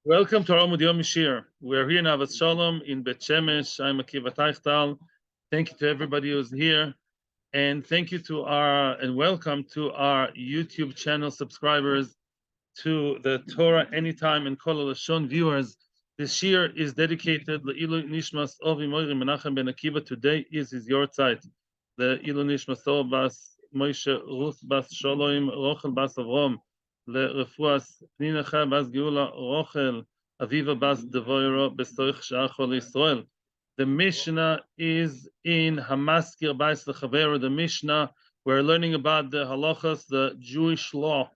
Welcome to our Amud Yomi Shiur. We're here in Avas Shalom in Bet Shemesh. I'm Akiva Teichtal. Thank you to everybody who's here, and thank you to and welcome to our YouTube channel subscribers, to the Torah Anytime and Kol Lashon viewers. This year is dedicated Ilu Nishmas Ovi Moiri Menachem Ben Akiva. Today is his Yortzeit. The Ilu Nishmas Ovi Bas Moshe Ruth Bas Shalom Rochel Bas Avrom. לרפואס פנינה בס גאולה רוכל אביבה bas דבוירו בסוich שאחו לישראל. The Mishnah is in Hamaskir Bais Lechavero. The Mishnah, we're learning about the halachas, the Jewish law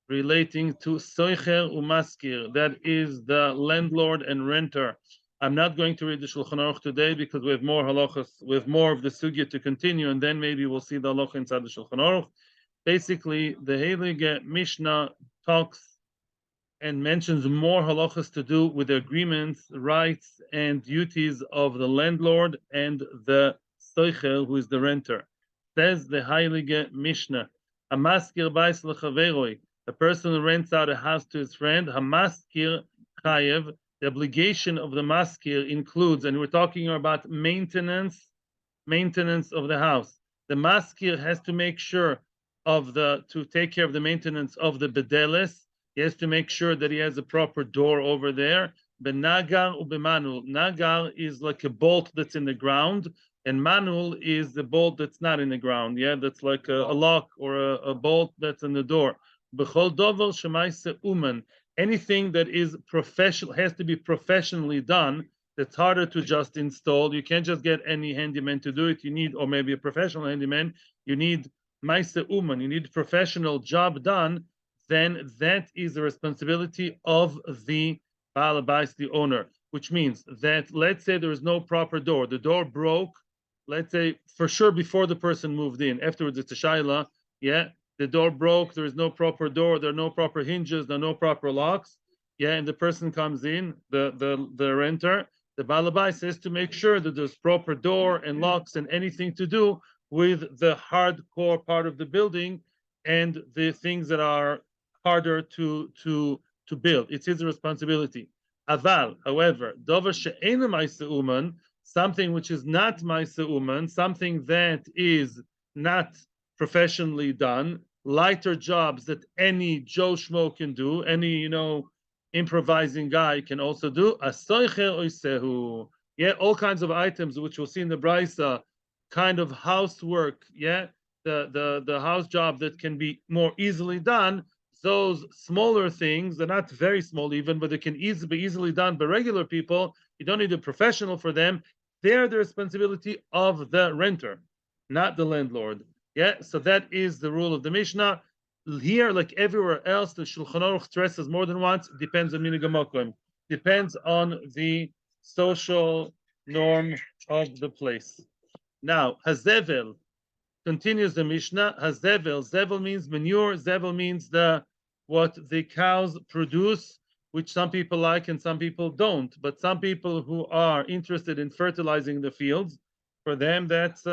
relating to soicher umaskir, that is the landlord and renter. I'm not going to read the Shulchan Aruch today because we have more halachas, we have more of the sugya to continue, and then maybe we'll see the halacha inside the Shulchan Aruch. Basically, the Heilige Mishnah talks and mentions more halachas to do with the agreements, rights, and duties of the landlord and the soicher, who is the renter. Says the Heilige Mishnah, Hamaskir bais lechaveroi, a person who rents out a house to his friend, Hamaskir chayev, the obligation of the maskir includes, and we're talking about maintenance of the house. The maskir has to make sure to take care of the maintenance of the bedeles. He has to make sure that he has a proper door over there. Benagar ubemanul. Nagar is like a bolt that's in the ground, and manul is the bolt that's not in the ground. Yeah, that's like a lock or a bolt that's in the door. Bechol dover shemaise uman. Anything that is professional has to be professionally done. That's harder to just install. You can't just get any handyman to do it. You need, or maybe a professional handyman. You need Maise Uman, you need professional job done, then that is the responsibility of the Baal Bais, the owner, which means that, let's say there is no proper door, the door broke, let's say for sure before the person moved in, afterwards it's a shaila, yeah, the door broke, there is no proper door, there are no proper hinges, there are no proper locks, yeah, and the person comes in, the renter, the Baal Bais has to make sure that there's proper door and locks and anything to do with the hardcore part of the building and the things that are harder to build. It's his responsibility. Aval, however, dover she'ena ma'aseh uman, something which is not ma'aseh uman, something that is not professionally done, lighter jobs that any Joe Schmo can do, any improvising guy can also do. Asoicher oisehu, yeah, all kinds of items which we'll see in the Brisa, kind of housework, yeah, the house job that can be more easily done. Those smaller things, they're not very small even, but they can be easily done by regular people. You don't need a professional for them. They're the responsibility of the renter, not the landlord. Yeah, so that is the rule of the Mishnah. Here, like everywhere else, the Shulchan Aruch stresses more than once, depends on minhag hamokom, depends on the social norm of the place. Now, hazevel, continues the Mishnah. Hazevel, zevel means manure. Zevel means what the cows produce, which some people like and some people don't. But some people who are interested in fertilizing the fields, for them that's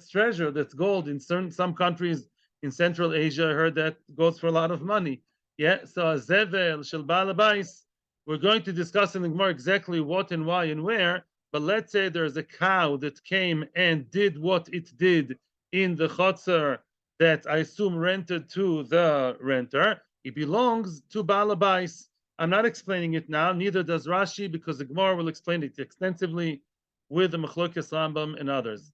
treasure, that's gold. In some countries in Central Asia, I heard that goes for a lot of money. Yeah. So hazevel shel Baal Bais. We're going to discuss in the Gemara exactly what and why and where. But let's say there's a cow that came and did what it did in the chatzer that I assume rented to the renter. It belongs to Baal Bais. I'm not explaining it now, neither does Rashi, because the Gemara will explain it extensively with the Machlokes Rambam and others.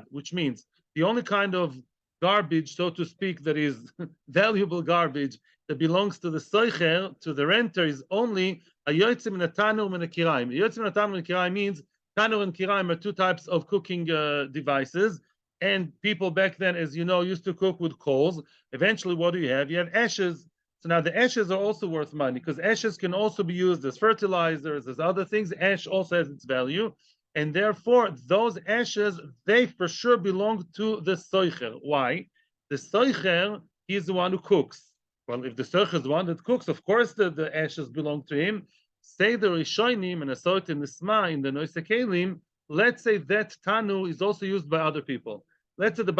Which means the only kind of garbage, so to speak, that is valuable garbage that belongs to the soicher, to the renter, is only a yotzim and a tanur and a kiraim. Yotzim and a tanur and a kiraim means tanur and kiraim are two types of cooking devices, and people back then, as you know, used to cook with coals. Eventually, what do you have? You have ashes. So now the ashes are also worth money because ashes can also be used as fertilizers, as other things. Ash also has its value, and therefore those ashes, they for sure belong to the soicher. Why? The soicher, he is the one who cooks. Well, if the soicher is the one that cooks, of course the ashes belong to him. Say the Rishonim, and I saw it in the Sma, in the Noise Kelim, let's say that Tanu is also used by other people. Let's say the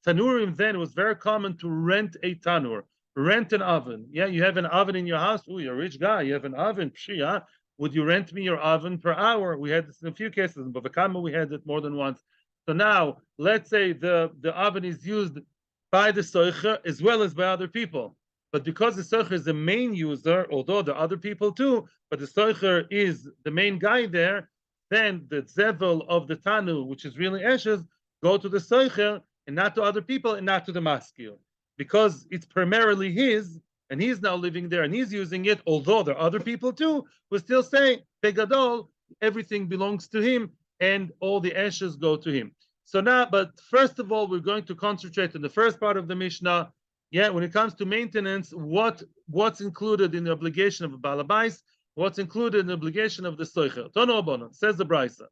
Tanurim then, it was very common to rent a Tanur. rent an oven. Yeah, you have an oven in your house. Oh, you're a rich guy. You have an oven. Pshia. Would you rent me your oven per hour? We had this in a few cases. In Bava we had it more than once. So now, let's say the oven is used by the soicher as well as by other people. But because the soicher is the main user, although there are other people too, but the soicher is the main guy there, then the zevel of the tanu, which is really ashes, go to the soicher and not to other people and not to the maskil. Because it's primarily his, and he's now living there and he's using it, although there are other people too, we still say, Begadol, everything belongs to him and all the ashes go to him. So now, but first of all, we're going to concentrate on the first part of the Mishnah. Yeah, when it comes to maintenance, what's included in the obligation of a balabais, what's included in the obligation of the soicher. Tono abono, says the Brisa.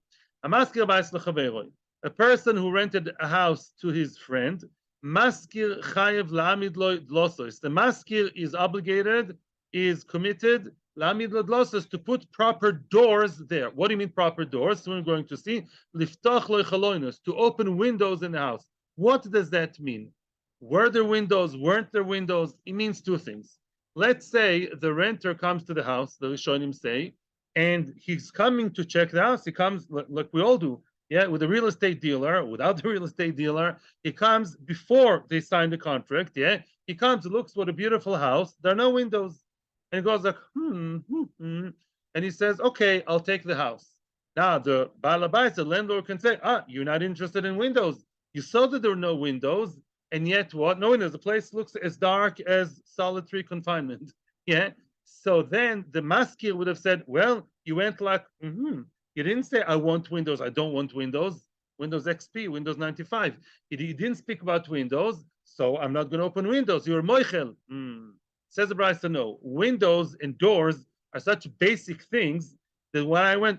A person who rented a house to his friend, maskir chayev la'amid lo dlosos. The maskir is obligated, is committed la'amid lo dlosos to put proper doors there. What do you mean proper doors? So we're going to see liftach lo chalonos, to open windows in the house. What does that mean? Were there windows? Weren't there windows? It means two things. Let's say the renter comes to the house, the Rishonim say, and he's coming to check the house. He comes like we all do. Yeah, with a real estate dealer, without the real estate dealer, he comes before they sign the contract. Yeah, he comes, looks what a beautiful house. There are no windows, and he goes like, and he says, "Okay, I'll take the house." Now the balabais, the landlord, can say, "You're not interested in windows. You saw that there were no windows, and yet what? No windows. The place looks as dark as solitary confinement." Yeah. So then the maskir would have said, "Well, you went like, You didn't say, I want Windows, I don't want Windows, Windows XP, Windows 95. He didn't speak about Windows, so I'm not going to open Windows. You're moichel." Says the Brisa, no. Windows and doors are such basic things that when I went,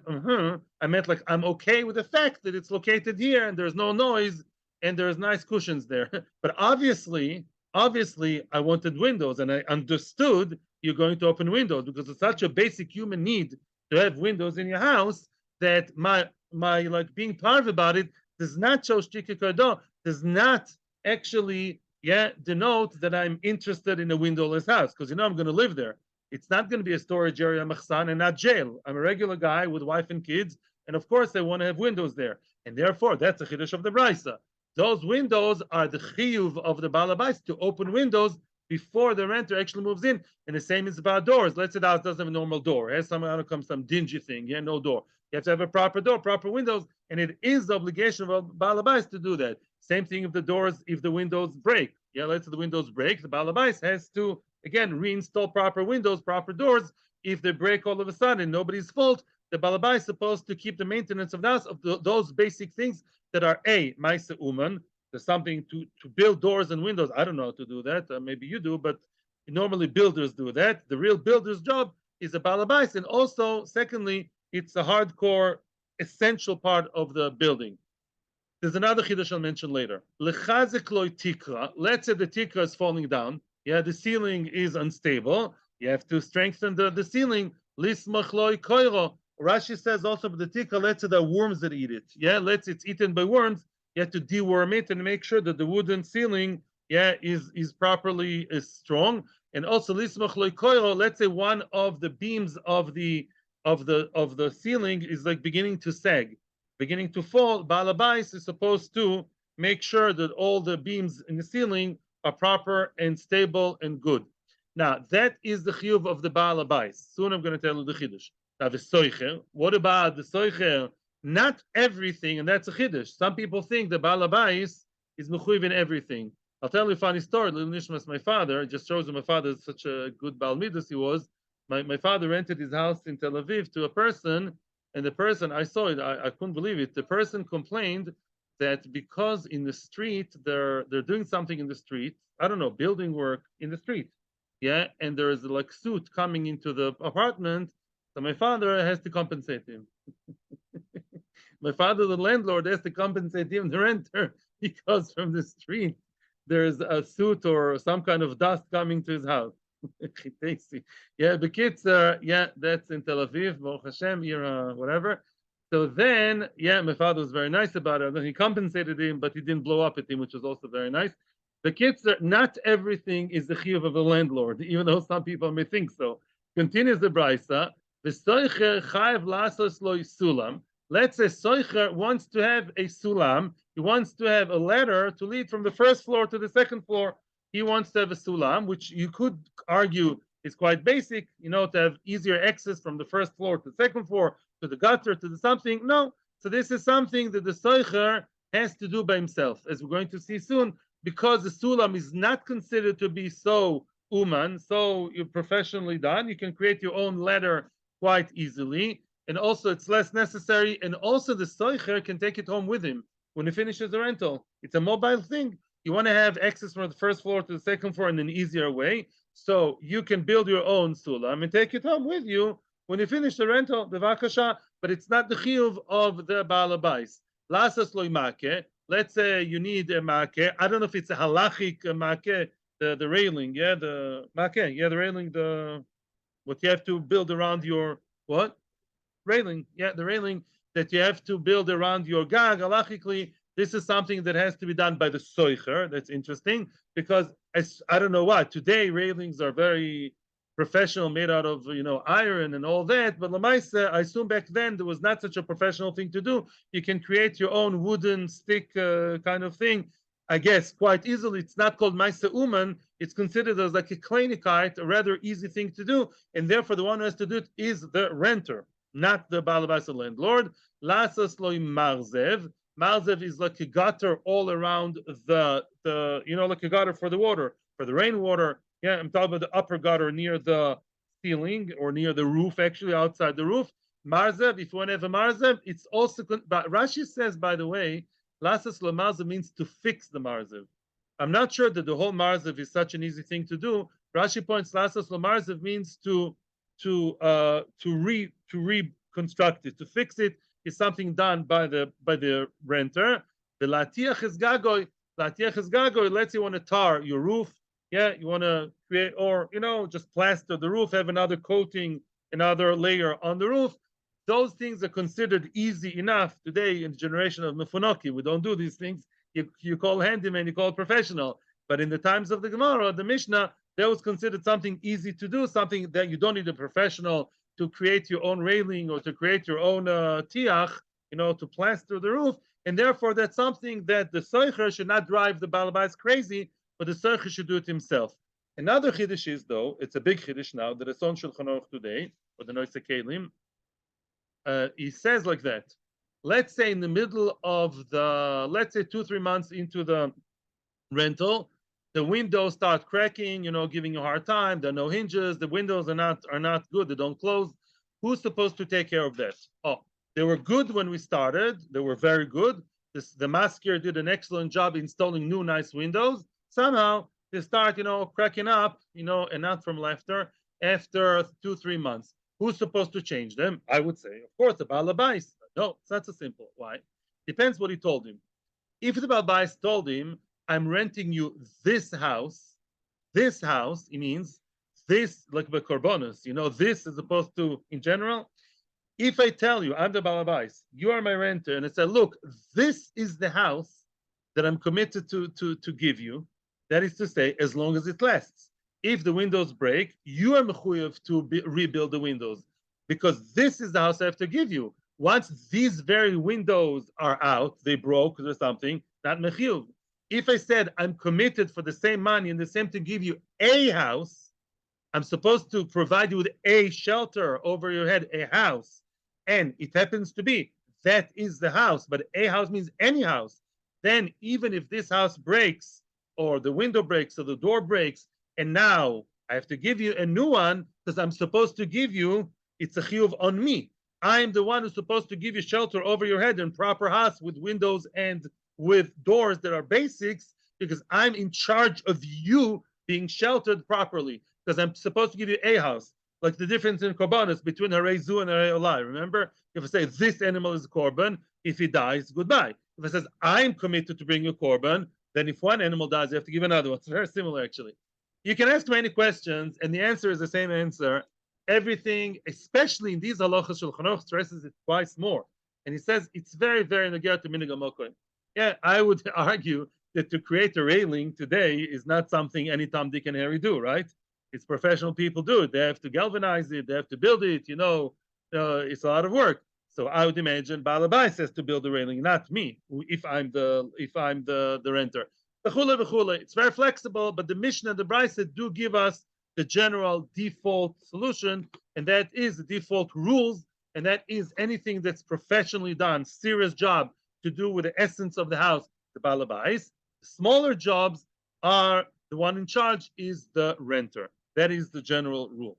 I meant like, I'm okay with the fact that it's located here and there's no noise and there's nice cushions there. But obviously, I wanted Windows and I understood you're going to open Windows because it's such a basic human need to have windows in your house that my like being part about it does not show shtikikado, does not actually denote that I'm interested in a windowless house, because I'm going to live there. It's not going to be a storage area, machsan, and not jail. I'm a regular guy with wife and kids, and of course I want to have windows there, and therefore that's a chiddush of the Brisa. Those windows are the chiyuv of the balabais to open windows before the renter actually moves in. And the same is about doors. Let's say the house doesn't have a normal door. It has some dingy thing. No door. You have to have a proper door, proper windows, and it is the obligation of balabais to do that. Same thing if the windows break. Let's say the windows break, the balabais has to again reinstall proper windows, proper doors. If they break all of a sudden, nobody's fault. The balabais is supposed to keep the maintenance of the house of those basic things that are maisa uman. There's something to build doors and windows. I don't know how to do that. Maybe you do, but normally builders do that. The real builder's job is a balabais, and also, secondly, it's a hardcore, essential part of the building. There's another chiddush I'll mention later. Lechazik loy tikra. Let's say the tikra is falling down. The ceiling is unstable. You have to strengthen the ceiling. Lismach loy koiro. Rashi says also, but the tikra, let's say there are worms that eat it. It's eaten by worms. You have to deworm it and make sure that the wooden ceiling, is properly strong. And also, lismach loy koiro. Let's say one of the beams of the ceiling is like beginning to sag, beginning to fall. Balabais is supposed to make sure that all the beams in the ceiling are proper and stable and good. Now that is the chiyuv of the balabais. Soon I'm going to tell you the chiddush. Now the soicher. What about the soicher? Not everything, and that's a chiddush. Some people think the balabais is mechuyev in everything. I'll tell you a funny story. Little Nishmas, my father, it just shows you my father is such a good Baal Midas he was. My father rented his house in Tel Aviv to a person, and the person, I saw it, I couldn't believe it. The person complained that because in the street, they're doing something in the street, I don't know, building work in the street, and there is like soot coming into the apartment, so my father has to compensate him. My father, the landlord, has to compensate him, the renter, because from the street, there's a soot or some kind of dust coming to his house. Bekitzer, that's in Tel Aviv, Baruch Hashem, whatever. So then, my father was very nice about it. And then he compensated him, but he didn't blow up at him, which was also very nice. The kitzer, not everything is the chiyuv of a landlord, even though some people may think so. Continues the brisa. The soicher chayav lasos lo sulam. Let's say soicher wants to have a sulam. He wants to have a ladder to lead from the first floor to the second floor. He wants to have a sulam, which you could argue is quite basic, to have easier access from the first floor to the second floor, to the gutter, to the something. No. So this is something that the soicher has to do by himself, as we're going to see soon, because the sulam is not considered to be so uman, so you're professionally done. You can create your own ladder quite easily, and also it's less necessary. And also the soicher can take it home with him when he finishes the rental. It's a mobile thing. You want to have access from the first floor to the second floor in an easier way, so you can build your own sulam and take it home with you when you finish the rental, the vakasha. But it's not the chiyuv of the baal habais. Lasas loy make. Let's say you need a make. I don't know if it's a halachic make, the railing, the make, the railing, what you have to build around your what? Railing, the railing that you have to build around your gag. Halachically, this is something that has to be done by the soicher. That's interesting because I don't know what today railings are very professional, made out of iron and all that. But lamaisa, I assume back then there was not such a professional thing to do. You can create your own wooden stick kind of thing, I guess, quite easily. It's not called maisa uman. It's considered as like a kleinigkeit, a rather easy thing to do, and therefore the one who has to do it is the renter, not the baal habais landlord. Lasas loy marzev. Marzev is like a gutter all around the like a gutter for the water, for the rainwater. Yeah, I'm talking about the upper gutter near the ceiling or near the roof, actually outside the roof. Marzev, if you want to have a marzev, it's also. But Rashi says, by the way, lasas lo marzev means to fix the marzev. I'm not sure that the whole marzev is such an easy thing to do. Rashi points lasas lo marzev means to reconstruct it, to fix it. Is something done by the renter. The latiach is gagoy. Latiach is gagoy. Let's say you want to tar your roof. Yeah, you want to create, or just plaster the roof, have another coating, another layer on the roof. Those things are considered easy enough today in the generation of mefunokim. We don't do these things. You call handyman, you call professional. But in the times of the Gemara, the Mishnah, that was considered something easy to do, something that you don't need a professional to create your own railing or to create your own tiach, to plaster the roof. And therefore, that's something that the soicher should not drive the baal habais crazy, but the soicher should do it himself. Another chiddush is, though, it's a big chiddush now, that is on Shulchan Aruch today, or the Noise Kelim. He says like that. Let's say in the middle of let's say 2-3 months into the rental, the windows start cracking, giving you a hard time. There are no hinges. The windows are not good. They don't close. Who's supposed to take care of that? Oh, they were good when we started. They were very good. The masker did an excellent job installing new nice windows. Somehow they start, cracking up, and not from laughter after 2-3 months. Who's supposed to change them? I would say, of course, the baal habais. No, it's not so simple. Why? Depends what he told him. If the baal habais told him, I'm renting you this house, it means this, like the korbanos, this as opposed to in general. If I tell you, I'm the baal habais, you are my renter, and I say, look, this is the house that I'm committed to give you, that is to say, as long as it lasts. If the windows break, you are mechuyev to rebuild the windows, because this is the house I have to give you. Once these very windows are out, they broke or something, not mechuyev. If I said I'm committed for the same money and the same to give you a house, I'm supposed to provide you with a shelter over your head, a house, and it happens to be that is the house, but a house means any house. Then even if this house breaks or the window breaks or the door breaks, and now I have to give you a new one because I'm supposed to give you, it's a chiyuv on me. I'm the one who's supposed to give you shelter over your head in proper house with windows and with doors that are basics, because I'm in charge of you being sheltered properly, because I'm supposed to give you a house. Like the difference in korbanos between harei zu and harei olai. Remember, if I say this animal is a korban, if he dies, goodbye. If I says I'm committed to bring you a korban, then if one animal dies, you have to give another one. It's very similar, actually. You can ask many questions, and the answer is the same answer. Everything, especially in these halachas, Shulchan Aruch stresses it twice more. And he says it's very, very negir to minig hamokoim. Yeah, I would argue that to create a railing today is not something any Tom, Dick, and Harry do, right? It's professional people do it. They have to galvanize it. They have to build it. It's a lot of work. So I would imagine Balabai says to build the railing, not me, if I'm the renter. It's very flexible, but the Mishnah and the Brisa do give us the general default solution, and that is the default rules, and that is anything that's professionally done, serious job to do with the essence of the house, the Balabais. Smaller jobs are the one in charge is the renter. That is the general rule.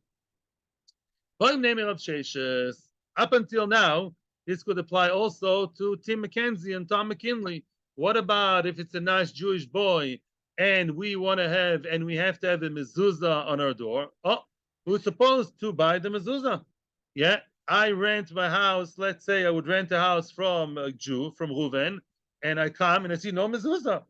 Up until now, this could apply also to Tim McKenzie and Tom McKinley. What about if it's a nice Jewish boy and we have to have a mezuzah on our door? Oh, who's supposed to buy the mezuzah? Yeah, I rent my house. Let's say I would rent a house from a Jew, from Reuven, and I come and I see no mezuzah.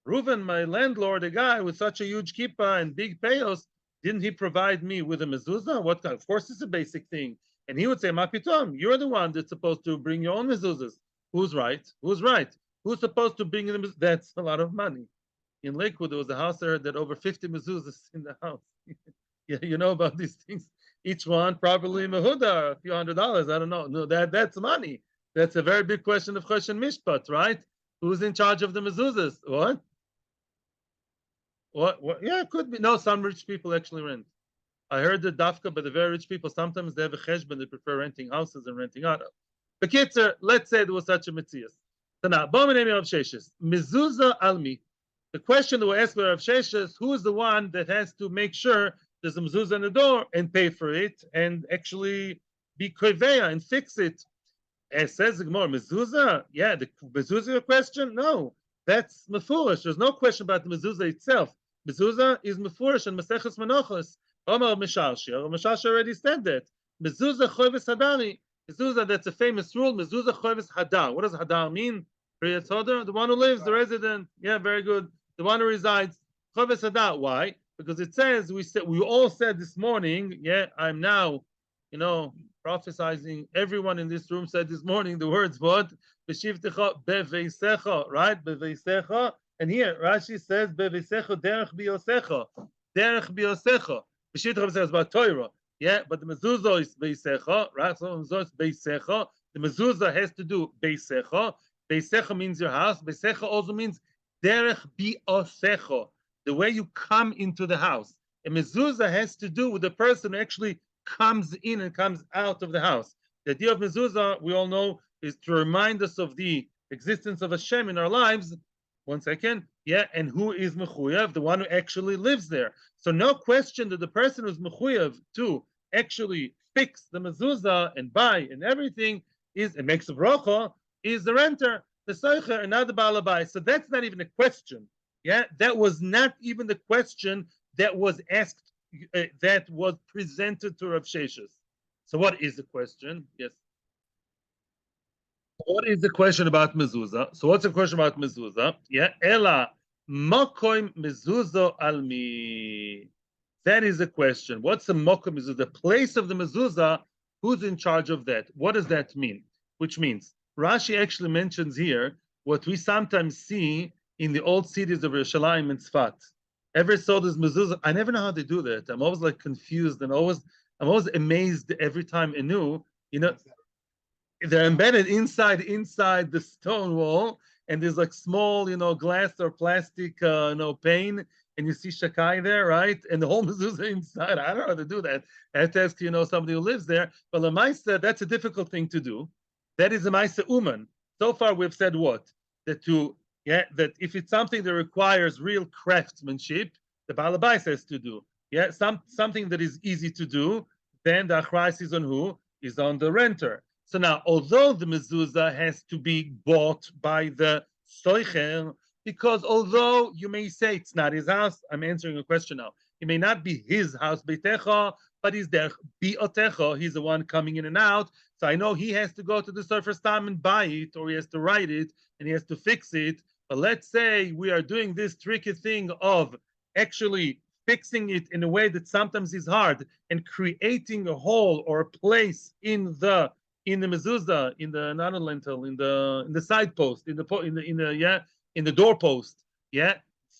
Reuven, my landlord, a guy with such a huge kippah and big payos, didn't he provide me with a mezuzah? What kind? Of course, it's a basic thing. And he would say, Mapitom, you're the one that's supposed to bring your own mezuzahs. Who's right? Who's right? Who's supposed to bring them? That's a lot of money. In Lakewood, there was a house there that over 50 mezuzahs in the house. Yeah, you know about these things. Each one probably mehuda, a few $100. I don't know. No, that's money. That's a very big question of Choshen Mishpat, right? Who's in charge of the mezuzahs? What? Yeah, it could be. No, some rich people actually rent. I heard that dafka, but the very rich people, sometimes they have a cheshbon, they prefer renting houses and renting out. The chatzer, let's say there was such a Metzia. So now, mezuzah almi. The question that we ask Rav Sheshes, who is the one that has to make sure there's a mezuzah on the door and pay for it and actually be koveya and fix it? It says the Gemara, mezuzah? Yeah, the mezuzah question? No, that's mefurish. There's no question about the mezuzah itself. Mezuzah is mefurish and Maseches Menachos. Omar Meshalshir already said that. Mezuzah choves hadari. Mezuzah, that's a famous rule. Mezuzah choves hadar. What does hadar mean? The one who lives, the resident. Yeah, very good. The one who resides. Choves hadar. Why? Because it says, we all said this morning, yeah, I'm now, prophesizing. Everyone in this room said this morning the words, what? B'shivtecha beveisecha, right? Beveisecha. And here, Rashi says, beveisecha derech biosecha. Derech biosecha. B'shivtecha says about Torah. Yeah, but the mezuzah is beisecha, right? So the mezuzah is beisecha. The mezuzah has to do beisecha. Beisecha means your house. Beisecha also means derech biosecha, the way you come into the house. A mezuzah has to do with the person who actually comes in and comes out of the house. The idea of mezuzah, we all know, is to remind us of the existence of Hashem in our lives. One second. Yeah, and who is mechuyev? The one who actually lives there. So no question that the person who's mechuyev to actually fix the mezuzah and buy and everything is, and makes a bracha, is the renter, the soicher, and not the balabai. So that's not even a question. Yeah, that was not even the question that was asked, that was presented to Rav Sheshes. So what is the question? Yes. What is the question about mezuzah? So what's the question about mezuzah? Yeah, ela mokoim mezuzah almi. That is the question. What's the mokoim mezuzah? The place of the mezuzah. Who's in charge of that? What does that mean? Which means Rashi actually mentions here what we sometimes see in the old cities of Yerushalayim and Tzfat. Ever saw this mezuzah? I never know how they do that. I'm always like confused and I'm always amazed every time anew. They're embedded inside the stone wall, and there's like small, glass or plastic, pane, and you see shakai there, right? And the whole mezuzah inside. I don't know how to do that. I have to ask, somebody who lives there. But the Maisa, that's a difficult thing to do. That is a Maisa Uman. So far, we've said what? That if it's something that requires real craftsmanship, the Balabais has to do. Yeah, something that is easy to do, then the achrais is on who? Is on the renter. So now, although the mezuzah has to be bought by the soicher, because although you may say it's not his house, I'm answering a question now. It may not be his house, beitecha, but he's there, biotecha. He's the one coming in and out. So I know he has to go to the sofer stam and buy it, or he has to write it, and he has to fix it. But let's say we are doing this tricky thing of actually fixing it in a way that sometimes is hard, and creating a hole or a place in the mezuzah, in the not a lentil, in the side post, in the in the doorpost. Yeah,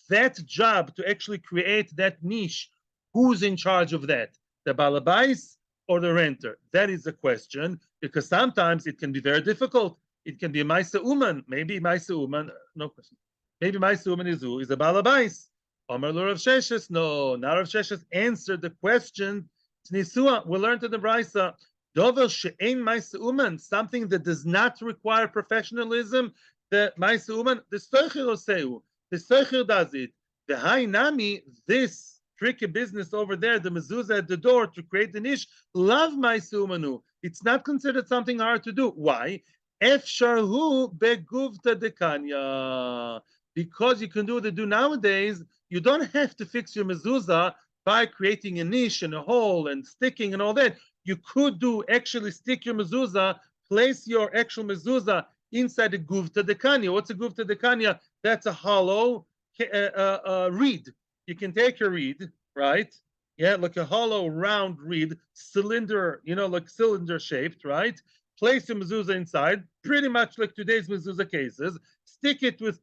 that job to actually create that niche, who's in charge of that? The balabais or the renter? That is the question, because sometimes it can be very difficult. It can be a Maisa Uman, maybe Maisa Uman, no question. Maybe Maisa Uman is who? Is a balabais. Omer lo Rav Sheshes, no, not Rav Sheshes answered the question. Nisua, we learned in the Brisa, Dover she'ein Maisa Uman, something that does not require professionalism, the Maisa Uman, the Stoicher Oseu, the Stoicher does it. The Hai Nami, this tricky business over there, the mezuzah at the door to create the niche, love Maisa Umanu. It's not considered something hard to do. Why? Efsharhu beguvta dekanya. Because you can do what they do nowadays, you don't have to fix your mezuzah by creating a niche and a hole and sticking and all that. You could do actually stick your mezuzah, place your actual mezuzah inside the guvta dekanya. What's a guvta dekanya? That's a hollow reed. You can take a reed, right? Yeah, like a hollow round reed, cylinder, like cylinder shaped, right? Place your mezuzah inside, pretty much like today's mezuzah cases. Stick it with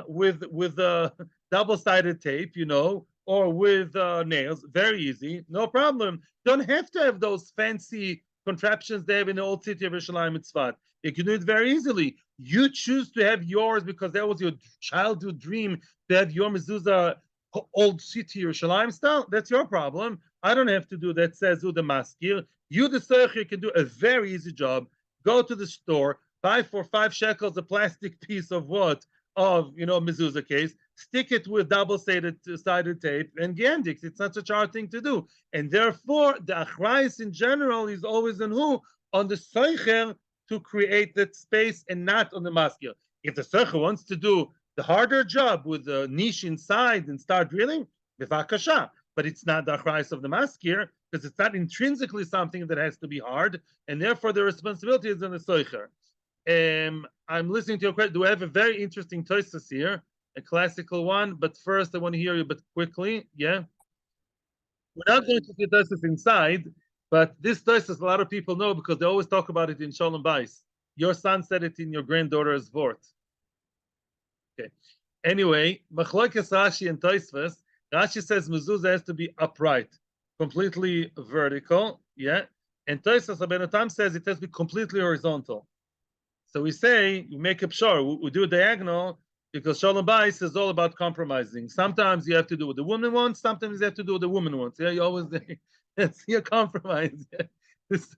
with double-sided tape, or with nails. Very easy, no problem. Don't have to have those fancy contraptions they have in the old city of Yerushalayim and Tzfat. You can do it very easily. You choose to have yours because that was your childhood dream to have your mezuzah old city Yerushalayim style. That's your problem. I don't have to do that, says the maskir. You, the secher, can do a very easy job. Go to the store, buy for 5 shekels a plastic piece of what? Of mezuzah case, stick it with double-sided tape and Gandix. It's not such a hard thing to do, and therefore the achrayus in general is always on who? On the soicher to create that space, and not on the maskir. If the soicher wants to do the harder job with the niche inside and start drilling, b'vakasha, but it's not the achrayus of the maskir because it's not intrinsically something that has to be hard, and therefore the responsibility is on the soicher. I'm listening to your question. Do I have a very interesting Tosfos here, a classical one? But first, I want to hear you, but quickly. Yeah, we're not going to see Tosfos inside, but this Tosfos a lot of people know because they always talk about it in Shalom Bais. Your son said it in your granddaughter's Vort. Okay. Anyway, Machlokes Rashi and Tosfos. Rashi says mezuzah has to be upright, completely vertical. Yeah, and Tosfos Rabbeinu Tam says it has to be completely horizontal. So we say, we make up sure, we do a diagonal because Shalom Bais is all about compromising. Sometimes you have to do what the woman wants, sometimes you have to do what the woman wants. Yeah, you always, it's your compromise. Yeah.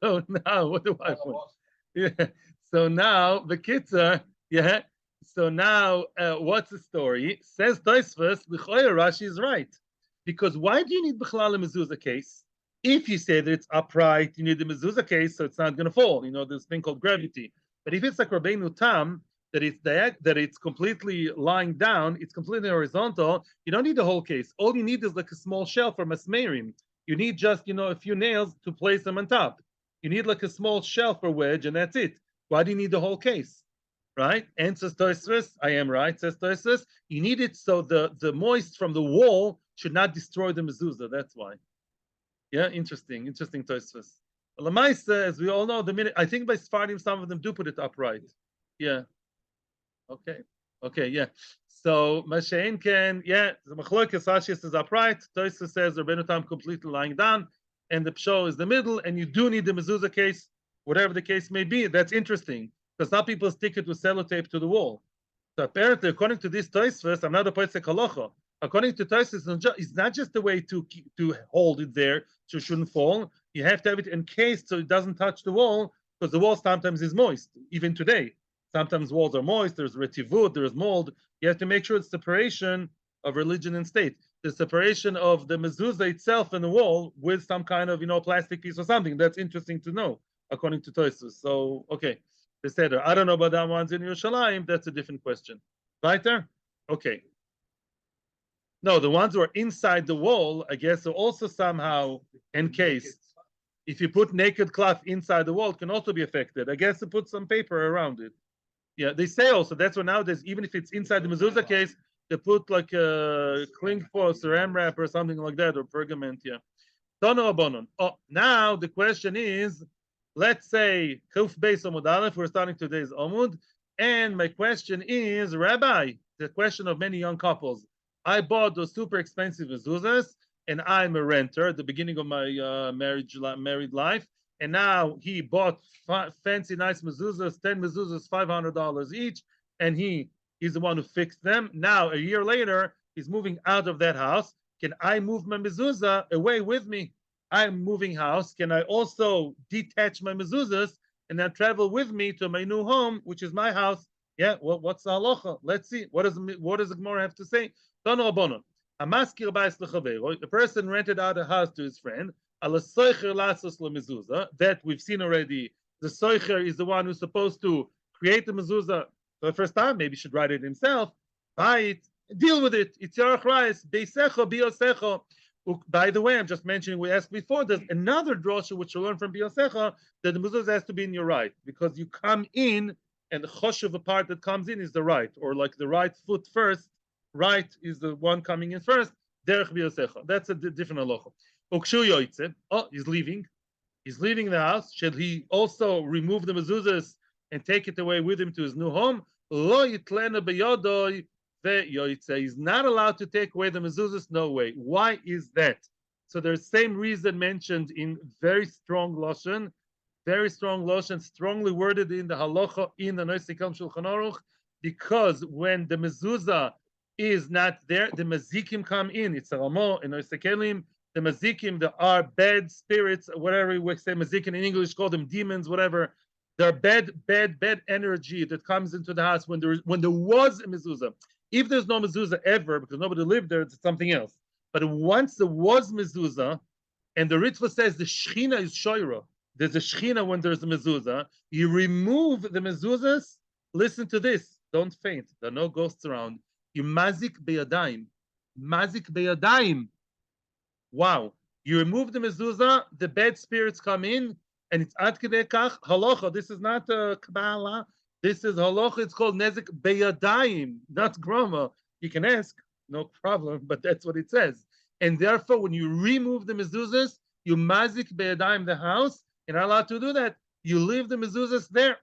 So now, what do I want? Yeah. So now, the chatzer, yeah. So now, what's the story? Says Tosfos, B'choyer Rashi is right. Because why do you need B'chlal a mezuzah case? If you say that it's upright, you need the mezuzah case so it's not going to fall. This thing called gravity. But if it's like Rabbeinu Tam, that it's completely lying down, it's completely horizontal, you don't need the whole case. All you need is like a small shelf or masmerim. You need just, a few nails to place them on top. You need like a small shelf or wedge, and that's it. Why do you need the whole case? Right? And says Tosfos, I am right, says Tosfos, you need it so the moist from the wall should not destroy the mezuzah. That's why. Yeah, interesting Tosfos. Lamaisa, as we all know, I think by Sfardim, some of them do put it upright. Yeah. Okay, yeah. So Mashain can, the Machlokes Rashi says upright. Tosfos says Rabbeinu Tam completely lying down, and the psho is the middle, and you do need the mezuzah case, whatever the case may be. That's interesting because some people stick it with sellotape to the wall. So apparently, according to this Tosfos, I'm not a posek halacha. According to Tosfos, it's not just a way to hold it there so it shouldn't fall. You have to have it encased so it doesn't touch the wall, because the wall sometimes is moist, even today. Sometimes walls are moist, there's retivut, there's mold. You have to make sure it's separation of religion and state. The separation of the mezuzah itself and the wall with some kind of, plastic piece or something. That's interesting to know, according to Tosfos. So, okay. The Seder. I don't know about that ones in Yerushalayim. That's a different question. Right there? Okay. No, the ones who are inside the wall, I guess, are also somehow encased. If you put naked cloth inside the wall, it can also be affected. I guess to put some paper around it. Yeah, they say also, that's what nowadays, even if it's inside the mezuzah case, they put like a cling or saran wrap or something like that, or pergament, yeah. Oh, now the question is, let's say, Kuf Beis Amud Aleph, we're starting today's Amud. And my question is, Rabbi, the question of many young couples. I bought those super expensive mezuzahs, and I'm a renter at the beginning of my married life. And now he bought fancy, nice mezuzahs, 10 mezuzahs, $500 each, and he's the one who fixed them. Now, a year later, he's moving out of that house. Can I move my mezuzah away with me? I'm moving house. Can I also detach my mezuzahs and then travel with me to my new home, which is my house? Yeah, well, what's the halacha? Let's see. What does the Gemara have to say? The person rented out a house to his friend. That we've seen already. The soicher is the one who's supposed to create the mezuzah for the first time. Maybe he should write it himself. Buy it, deal with it. It's your achrais. Beisecho biosecho. By the way, I'm just mentioning, we asked before, there's another drosha which you learn from Biosecha, that the mezuzah has to be in your right, because you come in, and the choshev part that comes in is the right, or like the right foot first, right is the one coming in first, derech Biosecha. That's a different halacha. Ukshu yoitze, oh, he's leaving the house. Should he also remove the mezuzahs and take it away with him to his new home? Lo yitlena beyodoi. He's not allowed to take away the mezuzahs. No way. Why is that? So there's same reason mentioned in very strong lashon, strongly worded in the halacha in the Noisei Shulchan Aruch, because when the mezuzah is not there, the mazikim come in. It's a ramo in Noisei Kelim. The mazikim, there are bad spirits, whatever we say mazikim in English, call them demons, whatever. There are bad energy that comes into the house when there was a mezuzah. If there's no mezuzah ever, because nobody lived there, it's something else. But once there was mezuzah, and the Ritva says the shechina is shoira, there's a shechina when there's a mezuzah, you remove the mezuzahs. Listen to this, don't faint, there are no ghosts around. You mazik beyadayim. Wow. You remove the mezuzah, the bad spirits come in, and it's ad kedei kach halacha. This is not Kabbalah. This is halacha. It's called nezik beyadayim, not grama. You can ask, no problem, but that's what it says. And therefore, when you remove the mezuzahs, you mazik beyadayim the house. You're not allowed to do that. You leave the mezuzahs there.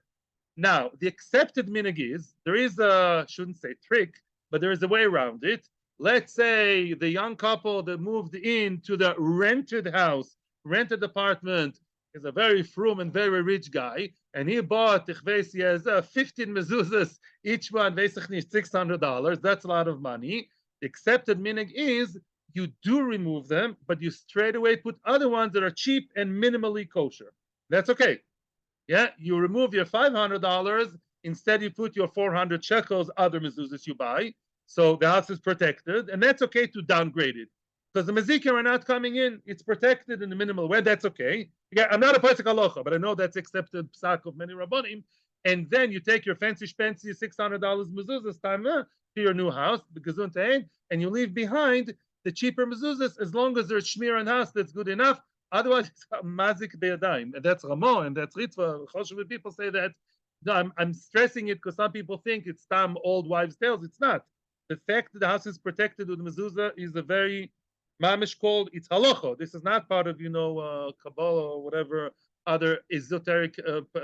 Now, the accepted minhag is, there is a, shouldn't say trick, but there is a way around it. Let's say the young couple that moved into the rented house, rented apartment, is a very frum and very rich guy, and he bought, he has 15 mezuzahs, each one, basically $600. That's a lot of money. The accepted minhag is, you do remove them, but you straight away put other ones that are cheap and minimally kosher. That's okay. Yeah, you remove your $500, instead you put your 400 shekels, other mezuzahs you buy, so the house is protected, and that's okay to downgrade it. Because the mazikim are not coming in, it's protected in the minimal way, that's okay. Again, I'm not a Pesach halacha, but I know that's accepted psak of many rabbanim. And then you take your fancy $600 mezuzahs time to your new house, and you leave behind the cheaper mezuzahs, as long as there's shmir and house, that's good enough. Otherwise, it's mazik beyadayim, and that's Ramon, and that's Ritva. People say that. No, I'm stressing it because some people think it's tam old wives' tales. It's not. The fact that the house is protected with mezuzah is a very mamish called, it's halacha. This is not part of, Kabbalah or whatever other esoteric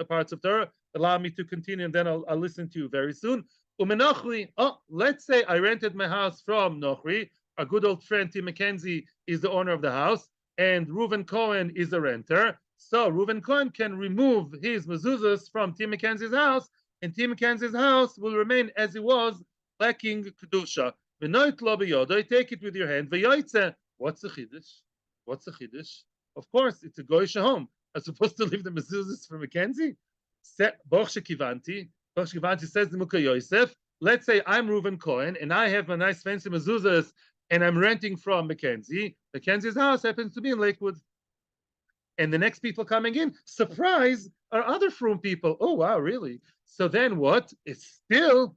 parts of Torah. Allow me to continue, and then I'll listen to you very soon. Let's say I rented my house from Nochri. Our good old friend Tim McKenzie is the owner of the house, and Reuven Cohen is the renter. So Reuven Cohen can remove his mezuzahs from Tim McKenzie's house, and Tim McKenzie's house will remain as it was, lacking kedusha. Take it with your hand. What's the chiddush? Of course, it's a goyish home. I'm supposed to leave the mezuzahs for McKenzie. Boch shekivanti says the Mukha Yosef. Let's say I'm Reuven Cohen and I have a nice fancy mezuzahs and I'm renting from McKenzie. McKenzie's house happens to be in Lakewood. And the next people coming in, surprise, are other frum people. Oh, wow, really? So then what? It's still,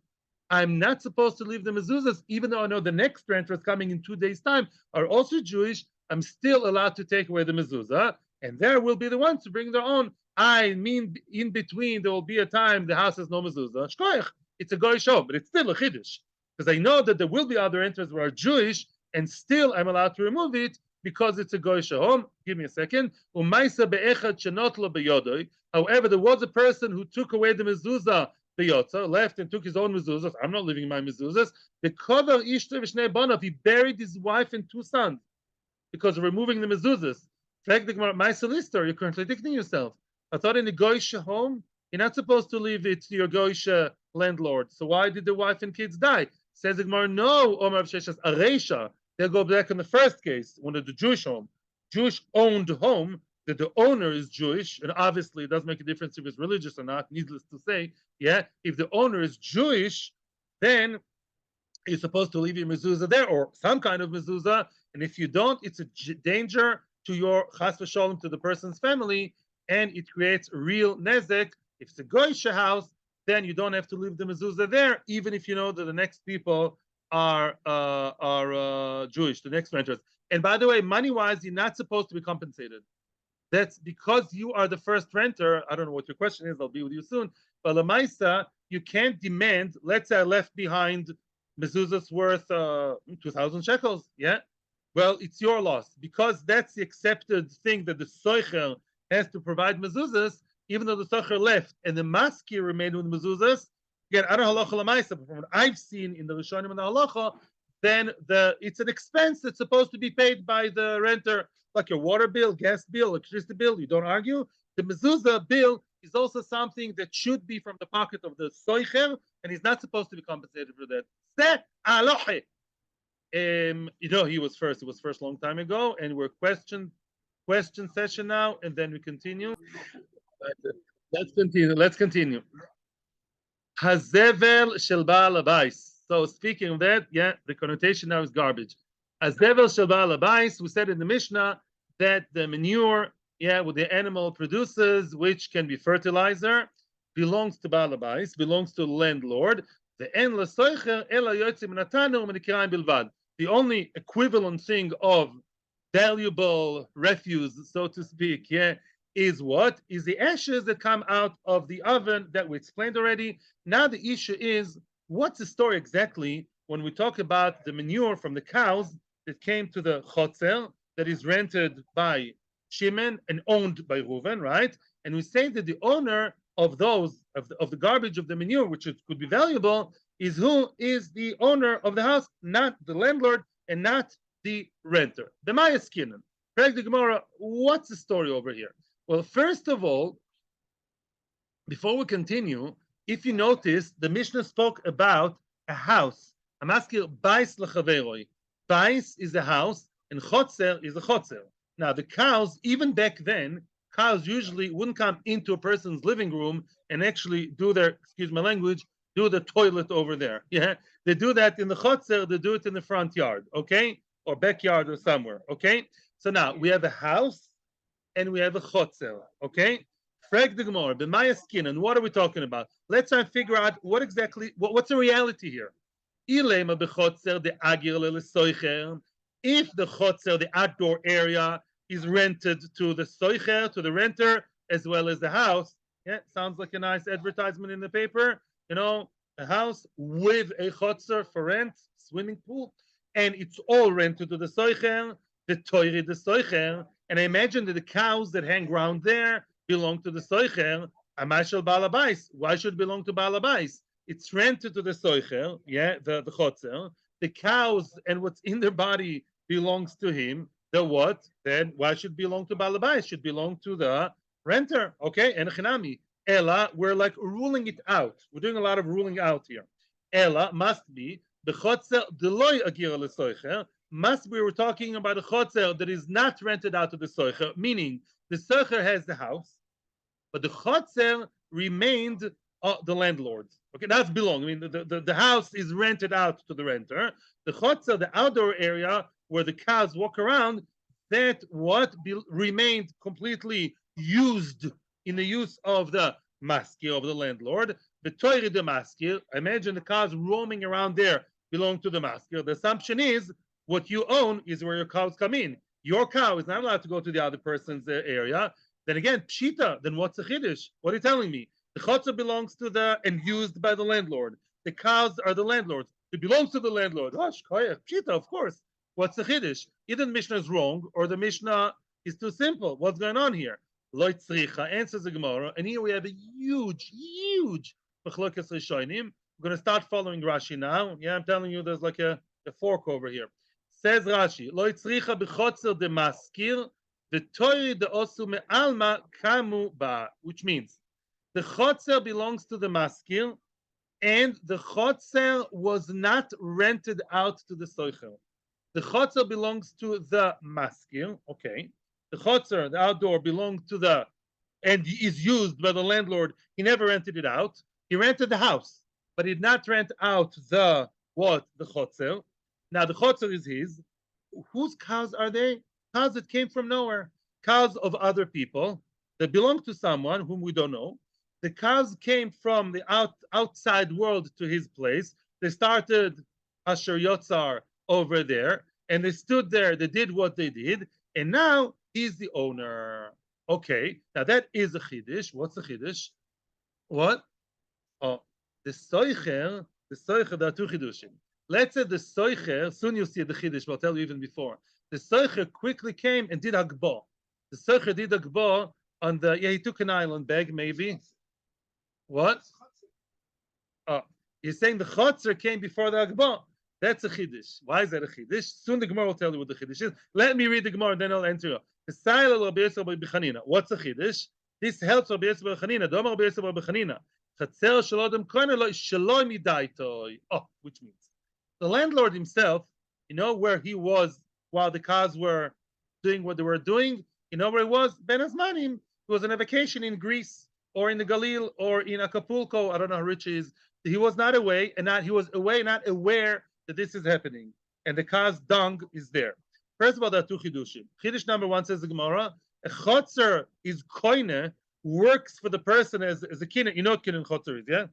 I'm not supposed to leave the mezuzahs, even though I know the next renters coming in 2 days' time are also Jewish. I'm still allowed to take away the mezuzah, and there will be the ones to bring their own. I mean, in between, there will be a time the house has no mezuzah. Shkoich, it's a goyish home, but it's still a chiddush. Because I know that there will be other renters who are Jewish, and still I'm allowed to remove it because it's a goyish home. Give me a second. However, there was a person who took away the mezuzah the Yotza, left and took his own mezuzahs. I'm not leaving my mezuzahs. The Kover Ishte V'Shnei Banav, he buried his wife and 2 sons because of removing the mezuzahs. My solicitor, you're contradicting yourself. I thought in the Goyish home, you're not supposed to leave it to your Goyish landlord. So why did the wife and kids die? Says the Gemara, no, Omar Sheshas Aresha. They'll go back in the first case, one of the Jewish home. Jewish owned home, that the owner is Jewish, and obviously it doesn't make a difference if it's religious or not, needless to say. Yeah, if the owner is Jewish, then you're supposed to leave your mezuzah there, or some kind of mezuzah, and if you don't, it's a danger to your chas v'sholem, to the person's family, and it creates real nezek. If it's a goyish house, then you don't have to leave the mezuzah there, even if you know that the next people are Jewish, the next renters. And by the way, money-wise, you're not supposed to be compensated. That's because you are the first renter. I don't know what your question is. I'll be with you soon. But Lamaisa, you can't demand. Let's say I left behind mezuzah's worth 2,000 shekels. Yeah. Well, it's your loss because that's the accepted thing that the soicher has to provide mezuzahs, even though the soicher left and the maskir remained with mezuzahs. Again, I don't know halacha lamaisa, but from what I've seen in the Rishonim and the halacha, then it's an expense that's supposed to be paid by the renter, like your water bill, gas bill, electricity bill. You don't argue. The mezuzah bill is also something that should be from the pocket of the soicher, and he's not supposed to be compensated for that. You know, he was first. It was first long time ago, and we're question session now, and then we continue. Let's continue. Hazevel shel ba'al habayis. So speaking of that, yeah, the connotation now is garbage. Hazevel shel ba'al habayis. We said in the Mishnah that the manure, yeah, what the animal produces, which can be fertilizer, belongs to ba'al habayis, belongs to the landlord. The only equivalent thing of valuable refuse, so to speak, yeah, is what? Is the ashes that come out of the oven that we explained already. Now the issue is, what's the story exactly when we talk about the manure from the cows that came to the chatzer that is rented by Shimon and owned by Reuven, right? And we say that the owner of those of the garbage of the manure, which could be valuable, is who is the owner of the house, not the landlord and not the renter. The Maya Skinan. Correct the Gemara. What's the story over here? Well, first of all, before we continue, if you notice, the Mishnah spoke about a house. I'm asking Bais lechaveroi. Bais is a house, and chatzer is a chatzer. Now, the cows, even back then, cows usually wouldn't come into a person's living room and actually do their, excuse my language, do the toilet over there. Yeah, they do that in the chatzer, they do it in the front yard, okay, or backyard or somewhere, okay. So now we have a house and we have a chatzer, okay. Frag the Gemara, b'maya skin, and what are we talking about? Let's try and figure out what exactly, what's the reality here. Ilema b'chatzer the agir le'soicher. If the chatzer, the outdoor area, is rented to the soicher, to the renter, as well as the house. Yeah, sounds like a nice advertisement in the paper. You know, a house with a chatzer for rent, swimming pool, and it's all rented to the soicher, the toiri, the soicher. And I imagine that the cows that hang around there belong to the soicher. Amashal balabais. Why should it belong to balabais? It's rented to the soicher, yeah, the chatzer. The cows and what's in their body belongs to him. The what? Then why should it belong to balabais? It should belong to the renter. Okay, and chinami. Ella, we're like ruling it out. We're doing a lot of ruling out here. Ella must be the chatzer deloy agira lesoicher. Must be we're talking about a chatzer that is not rented out to the soicher, meaning the soicher has the house, but the chatzer remained the landlord's. Okay, that's belong. I mean, the house is rented out to the renter. The chatzer, the outdoor area where the cows walk around, that remained completely used in the use of the maskir, of the landlord. The toiri the maskir, imagine the cows roaming around there belong to the maskir. The assumption is what you own is where your cows come in. Your cow is not allowed to go to the other person's area. Then again, pshita, then what's the chiddush? What are you telling me? The chatzer belongs to and used by the landlord. The cows are the landlords. It belongs to the landlord. Oh, pshita, of course. What's the chiddush? Either the Mishnah is wrong or the Mishnah is too simple. What's going on here? Loy tzricha answers the Gemara, and here we have a huge Machlokas Rishonim. We're going to start following Rashi now. Yeah, I'm telling you, there's like a fork over here. Says Rashi, Lo itzricha b'chotzer de maskir, the tori de osu me'alma kamu ba, which means the chatzer belongs to the maskir, and the chatzer was not rented out to the soicher. The chatzer belongs to the maskir, okay. The chatzer, the outdoor, belongs to the, and is used by the landlord. He never rented it out. He rented the house, but he did not rent out the what? The chotzer. Now the chotzer is his. Whose cows are they? Cows that came from nowhere. Cows of other people that belong to someone whom we don't know. The cows came from the outside world to his place. They started Asher Yotzar over there, and they stood there. They did what they did, and now he's the owner. Okay, now that is a chiddush. What's the chiddush? What? Oh, the soicher, there are two chiddushim. Let's say the soicher, soon you'll see the chiddush, but I'll tell you even before. The soicher quickly came and did hagbah. The soicher did hagbah on the, he took an island bag, maybe. What? Oh, you're saying the chatzer came before the hagbah. That's a chiddush. Why is that a chiddush? Soon the Gemara will tell you what the chiddush is. Let me read the Gemara, and then I'll answer you. What's a chiddush? This helps Rabbi Yosef bar Chanina. Domar Rabbi Yosef bar Chanina. Chatzer shel adam kohen lo shelo midaitoi. Oh, which means the landlord himself, you know where he was while the cows were doing what they were doing. You know where he was? Ben Azmanim. He was on a vacation in Greece or in the Galil or in Acapulco. I don't know how rich he is. He was not away, and he was away, not aware that this is happening, and the cow's dung is there. First of all, there are two chidushim. Chiddush number one says the Gemara, a chatzer is koine, works for the person as a kinyan. You know what kinyan chatzer is, yeah?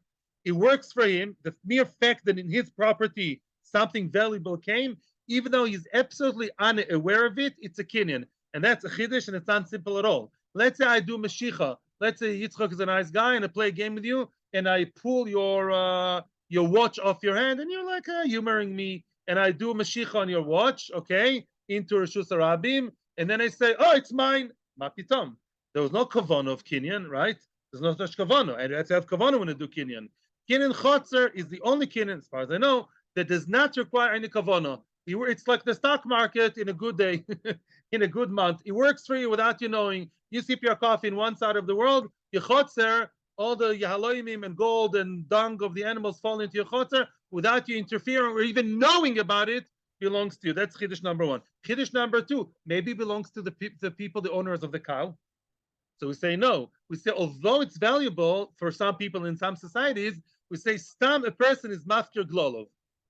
It works for him. The mere fact that in his property something valuable came, even though he's absolutely unaware of it, it's a kinyan. And that's a chiddush, and it's not simple at all. Let's say I do mashicha. Let's say Yitzchak is a nice guy, and I play a game with you, and I pull your watch off your hand, and you're like humoring me, and I do a mashicha on your watch, okay, into Rishus Harabim, and then I say, oh, it's mine. Ma pitom. There was no kavanah of kinyan, right? There's no such kavanah. And you have to have kavanah when you do kinyan. Kinyan chatzer is the only kinyan, as far as I know, that does not require any kavanah. It's like the stock market in a good day, in a good month. It works for you without you knowing. You sip your coffee in one side of the world, your chatzer, all the yahaloimim and gold and dung of the animals fall into your chatzer without you interfering or even knowing about it, belongs to you. That's chiddush number one. Chiddush number two, maybe belongs to the people, the owners of the cow. So we say no. We say, although it's valuable for some people in some societies, we say, stam, a person is mafkir glolov.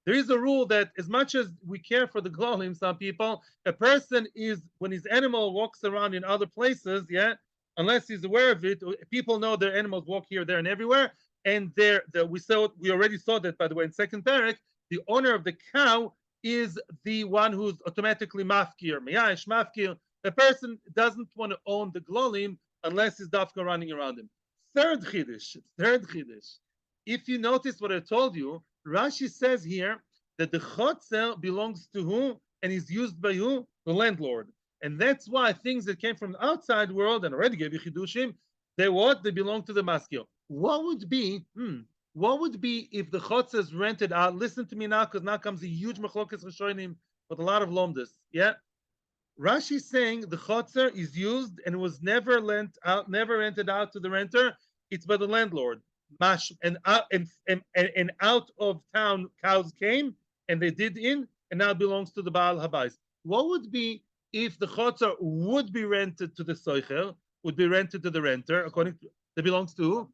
There is a rule that as much as we care for the glolim, some people, a person is, when his animal walks around in other places, yeah, unless he's aware of it, people know their animals walk here, there, and everywhere. And we already saw that, by the way, in second parak, the owner of the cow is the one who's automatically mafkir, miyash mafkir. The person doesn't want to own the glolim unless he's dafka running around him. Third chiddush. If you notice what I told you, Rashi says here that the chatzer belongs to who and is used by who? The landlord. And that's why things that came from the outside world, and already gave you chidushim, they belong to the maskil. What would be if the chatzer is rented out? Listen to me now, because now comes a huge machlokas rishonim with a lot of lomdus. Yeah, Rashi is saying the chatzer is used and was never rented out to the renter. It's by the landlord. And out of town cows came and they did in, and now belongs to the Baal Habayis. What would be if the chatzer would be rented to the soicher, would be rented to the renter, according to that belongs to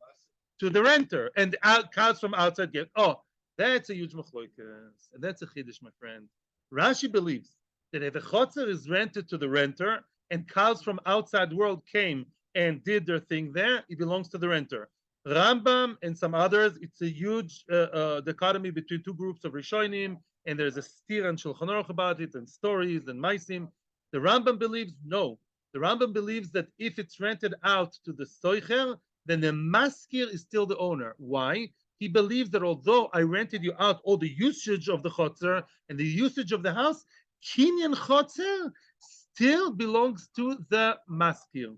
the renter, and cows from outside get? Oh, that's a huge machlokas, and that's a chiddush, my friend. Rashi believes that if a chatzer is rented to the renter and cows from outside world came and did their thing there, it belongs to the renter. Rambam and some others, it's a huge dichotomy between two groups of Rishonim, and there's a stir and Shulchan Aruch about it, and stories and maisim. The Rambam believes no. The Rambam believes that if it's rented out to the soicher, then the maskir is still the owner. Why? He believes that although I rented you out all the usage of the chatzer and the usage of the house, kinyan chatzer still belongs to the maskir.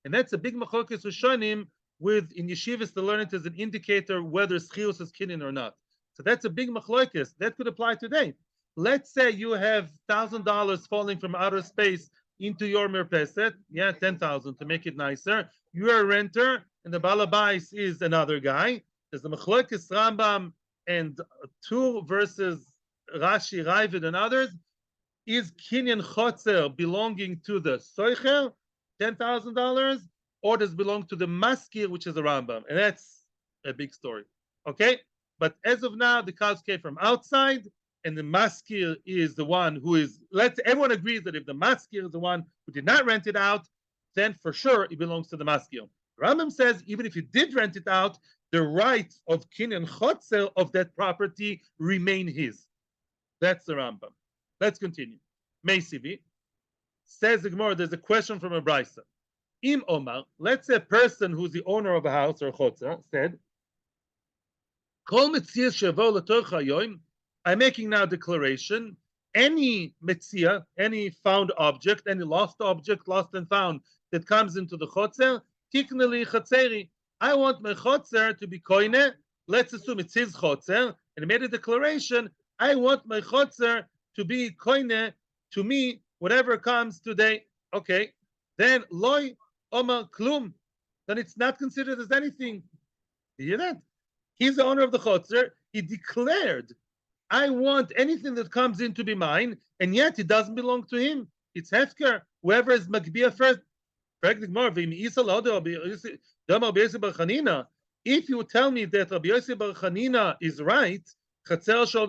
And that's a big machlokas Rishonim with in yeshivas to learn it as an indicator whether schius is kinyan or not. So that's a big machloikis. That could apply today. Let's say you have $1,000 falling from outer space into your mirpeset. Yeah, 10,000 to make it nicer. You're a renter, and the balabais is another guy. There's the machloikis Rambam and Tur versus Rashi, Ravid, and others. Is kinyan chatzer belonging to the soicher, $10,000, or does it belong to the maskir, which is the Rambam? And that's a big story. Okay? But as of now, the cows came from outside, and the maskir is the one who is, everyone agrees that if the maskir is the one who did not rent it out, then for sure it belongs to the maskir. Rambam says even if you did rent it out, the rights of kinyan chatzer of that property remain his. That's the Rambam. Let's continue. Meisivi says the Gemara, there's a question from a brisa. Im Omar, let's say a person who's the owner of a house or a chatzer said, Kol Metzia shevo l'torcha yoim, I'm making now a declaration. Any Metzia, any found object, any lost object, lost and found, that comes into the chatzer, tikneli chatzeri. I want my chatzer to be koine. Let's assume it's his chatzer, and he made a declaration. I want my chatzer to be koine to me, whatever comes today. Okay, then loy omar klum. Then it's not considered as anything. You hear that? He's the owner of the chatzer. He declared, I want anything that comes in to be mine, and yet it doesn't belong to him. It's hefker. Whoever is magbia first. If you tell me that Rabbi Yosef Bar Chanina is right, a chatzer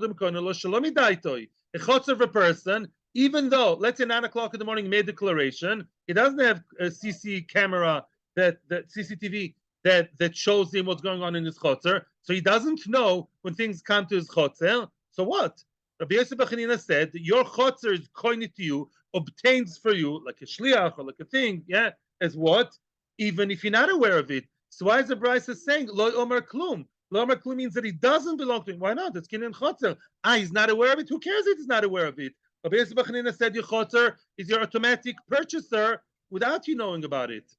of a person, even though, let's say 9 o'clock in the morning, he made declaration, he doesn't have a CC camera, that CCTV that shows him what's going on in his chatzer, so he doesn't know when things come to his chatzer. So what? Rabbi Yosef Bar Chanina said that your chatzer is coined to you, obtains for you, like a shliach or like a thing, yeah, as what? Even if you're not aware of it. So why is the Brisa saying lo omer klum? Lo omer klum means that he doesn't belong to him. Why not? It's kinyan chatzer. He's not aware of it. Who cares if he's not aware of it? Rabbi Yosef Bar Chanina said your chatzer is your automatic purchaser without you knowing about it.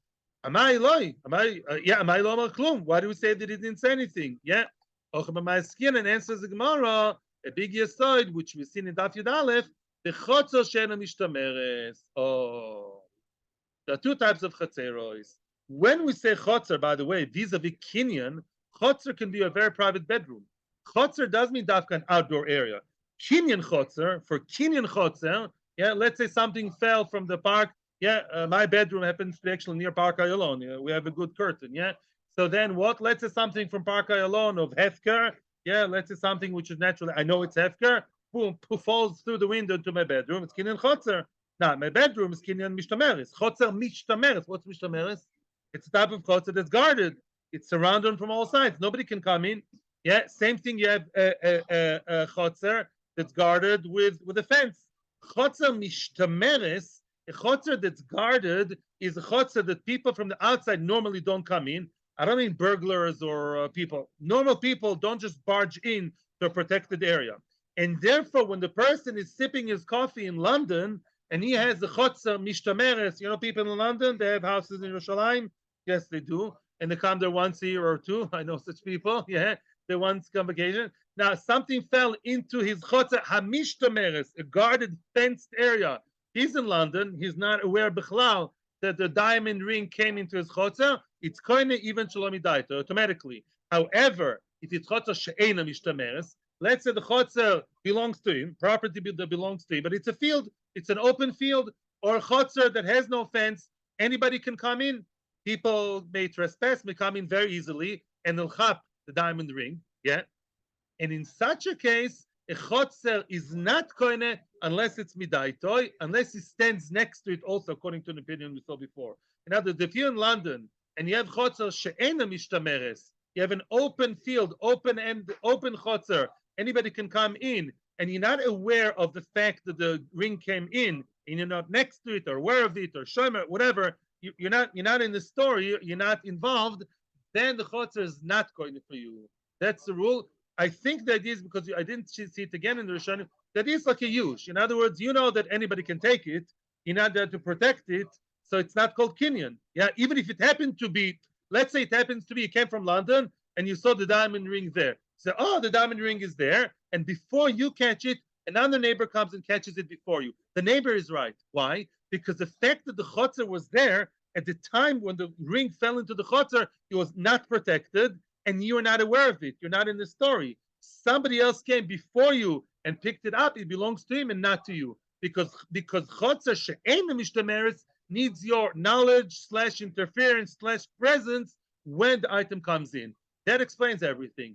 Amai loy? Amai lo omer klum? Why do we say that he didn't say anything? Yeah. And answers the Gemara, a big yesod, which we've seen in Daf Yud Aleph, the chatzer she'ena mishtameres. Oh. There are two types of chatzeros. When we say chatzer, by the way, vis-a-vis kinyan, chatzer can be a very private bedroom. Chatzer does mean dafka an outdoor area. Kinyan chatzer, for kinyan chatzer, yeah, let's say something fell from the park. Yeah, my bedroom happens to be actually near Park Ayalon. Yeah, we have a good curtain. Yeah, so then what? Let's say something from Park Ayalon of hefker. Yeah, let's say something which is naturally, I know it's hefker. Boom, falls through the window to my bedroom. It's kinyan chatzer. Now, my bedroom is kinyan mishtameres. Chatzer mishtameres. What's mishtameres? It's a type of chatzer that's guarded. It's surrounded from all sides. Nobody can come in. Yeah, same thing. You have a chatzer that's guarded with a fence. Chatzer mishtameres, a chatzer that's guarded, is a chatzer that people from the outside normally don't come in. I don't mean burglars or people. Normal people don't just barge in to a protected area. And therefore, when the person is sipping his coffee in London, and he has the chatzer mishtameres, you know, people in London, they have houses in Yerushalayim. Yes, they do. And they come there once a year or two. I know such people. Yeah, they once come vacation. Now, something fell into his chatzer hamishtameres, a guarded, fenced area. He's in London. He's not aware, bichlal, that the diamond ring came into his chatzer. It's koine even shalomi daito automatically. However, if it's chatzer she'ena mishtameres, let's say the chatzer belongs to him, property that belongs to him, but it's a field, it's an open field, or a chatzer that has no fence. Anybody can come in. People may trespass, may come in very easily, and they'll chop the diamond ring. Yeah. And in such a case, a chatzer is not koine unless it's midaitoi, unless he stands next to it also, according to an opinion we saw before. In other words, if you're in London and you have chatzer she'ena mishtameres, you have an open field, open chatzer, anybody can come in, and you're not aware of the fact that the ring came in, and you're not next to it or aware of it or shomer, whatever, you're not in the story, you're not involved, then the chatzer is not going for you. That's the rule. I think that is because I didn't see it again in the Rishonim. That is like a yush. In other words, you know that anybody can take it. You're not there to protect it, so it's not called kinyan. Yeah, even if it happened to be Let's say it happens to be you came from London and you saw the diamond ring there. So, oh, the diamond ring is there. And before you catch it, another neighbor comes and catches it before you. The neighbor is right. Why? Because the fact that the chatzer was there at the time when the ring fell into the chatzer, it was not protected, and you are not aware of it. You're not in the story. Somebody else came before you and picked it up. It belongs to him and not to you. Because chatzer she'ein mishtameres needs your knowledge slash interference slash presence when the item comes in. That explains everything.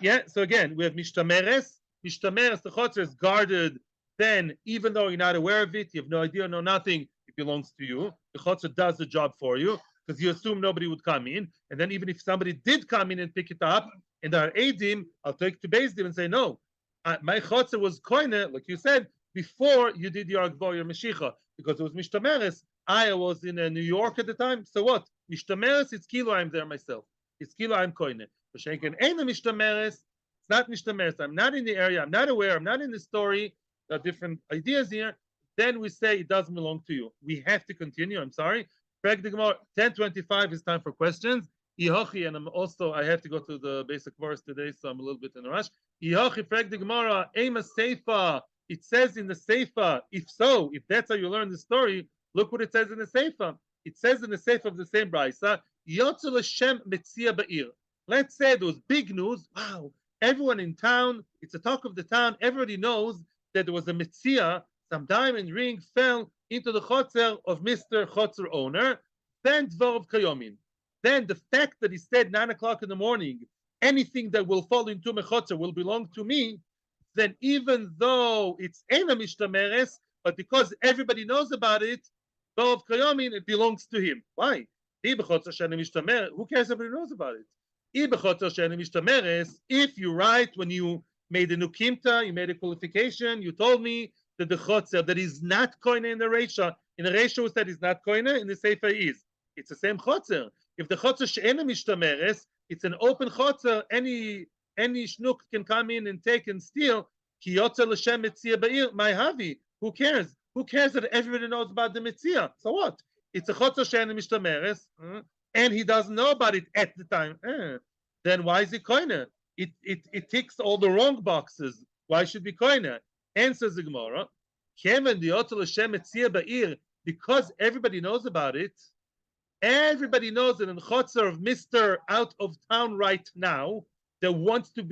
Yeah. So again, we have mishtameres. Mishtameres, the chatzer is guarded. Then, even though you're not aware of it, you have no idea, no nothing, it belongs to you. The chatzer does the job for you because you assume nobody would come in. And then, even if somebody did come in and pick it up, and there are edim, I'll take to BSD and say, no, my chatzer was koine, like you said, before you did your Agbo, your Meshicha, because it was Mishtameres. I was in New York at the time. So what? Mishtameres, it's kilo, I'm there myself. It's kilo, I'm koine. Shenken ain't a Mishtameres. It's not Mishtameres. I'm not in the area. I'm not aware. I'm not in the story. There are different ideas here. Then we say it doesn't belong to you. We have to continue. I'm sorry. 10:25 is time for questions. And I'm also, I have to go to the basic verse today, so I'm a little bit in a rush. It says in the Seifa, if so, if that's how you learn the story, look what it says in the Seifa. It says in the Seifa of the same Brisa, Yotzel Hashem Metzia Ba'ir. Let's say there was big news. Wow, everyone in town, it's a talk of the town. Everybody knows that there was a Metzia, some diamond ring fell into the chatzer of Mr. Chatzer owner. Then Dvorov Kayomin. Then the fact that he said 9 o'clock in the morning, anything that will fall into my chatzer will belong to me, then even though it's Ena Mishtameres, but because everybody knows about it, Dvorov Kayomin, it belongs to him. Why? Who cares if everybody knows about it? If you write when you made a nukimta, you made a qualification, you told me that the chatzer that is not koine in the Reisha, in the Reisha we said is not koine, in the Sefer is. It's the same chatzer. If the chatzer she'ena mishtameres, it's an open chatzer, any shnuk can come in and take and steal. Ki yotzer l'shem metzia ba'ir, my havi. Who cares? Who cares that everybody knows about the metzia? So what? It's a chatzer she'ena mishtameres, and he doesn't know about it at the time. Then why is it koine? It ticks all the wrong boxes. Why should be koine? Answers the Gemara. Because everybody knows about it. Everybody knows that in chatzer of Mr. out of town right now that wants to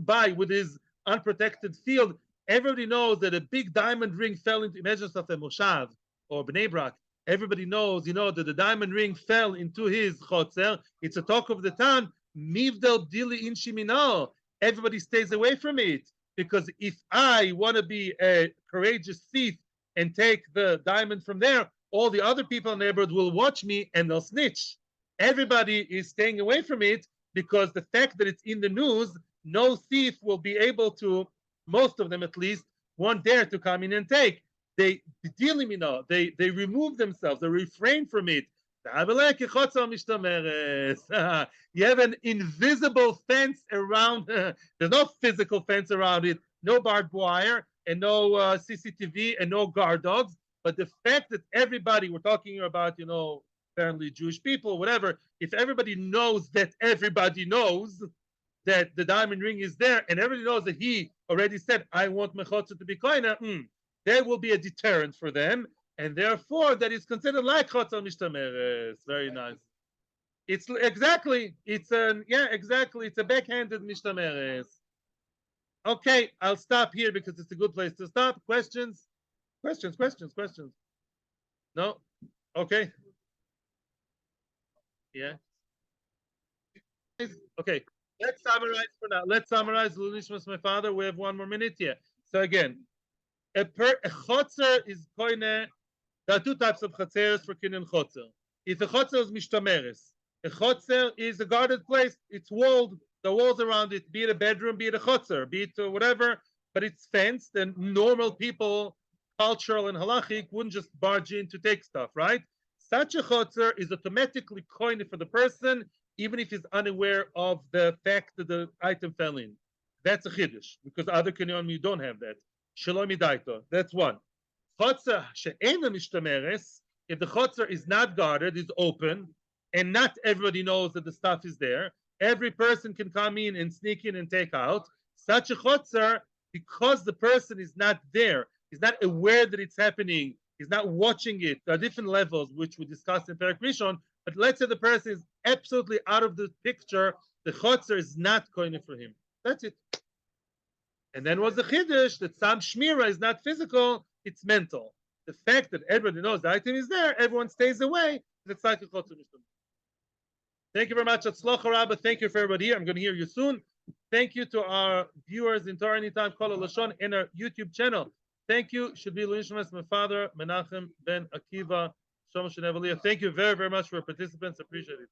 buy with his unprotected field. Everybody knows that a big diamond ring fell into. Imagine yourself a Moshav or Bnei Brak. Everybody knows, that the diamond ring fell into his chatzer. It's a talk of the town. Mivdel dili in shimino. Everybody stays away from it. Because if I want to be a courageous thief and take the diamond from there, all the other people in the neighborhood will watch me and they'll snitch. Everybody is staying away from it because the fact that it's in the news, no thief will be able to, most of them at least, won't dare to come in and take. They remove themselves, they refrain from it. You have an invisible fence around. There's no physical fence around it, no barbed wire, and no CCTV, and no guard dogs. But the fact that everybody, we're talking about, apparently Jewish people, whatever, if everybody knows that everybody knows that the diamond ring is there, and everybody knows that he already said, I want mechotzer to be koina, there will be a deterrent for them. And therefore, that is considered like chatzer mishtameres. Very nice. It's exactly. It's a backhanded mishtameres. Okay, I'll stop here because it's a good place to stop. Questions? Questions. No? Okay. Yeah. Okay. Let's summarize for now. Let's summarize. Lunishmas, my father. We have 1 more minute here. So again, a chatzer is koine. There are 2 types of chatzers for kinyan chatzer. If a chatzer is mishtameres, a chatzer is a guarded place. It's walled. The walls around it, be it a bedroom, be it a chatzer, be it whatever, but it's fenced, and normal people, cultural and halachic, wouldn't just barge in to take stuff, right? Such a chatzer is automatically coined for the person, even if he's unaware of the fact that the item fell in. That's a chiddush, because other kinyan you don't have that. Shalom idaito. That's one. Chatzer she'ena mishtameres, if the chatzer is not guarded, is open, and not everybody knows that the stuff is there. Every person can come in and sneak in and take out. Such a chatzer, because the person is not there, he's not aware that it's happening, he's not watching it. There are different levels which we discussed in Perek Rishon. But let's say the person is absolutely out of the picture, the chatzer is not going for him. That's it. And then was the chiddush that some shmira is not physical, it's mental. The fact that everybody knows the item is there, everyone stays away, it's like a chatzer. Thank you very much. Atzlocha Rabba. Thank you for everybody here. I'm going to hear you soon. Thank you to our viewers in Torah Anytime, Kol Lashon, in our YouTube channel. Thank you. Should be Luishmas, my father, Menachem ben Akiva, Shom Shenevaliah. Thank you very, very much for your participants. Appreciate it.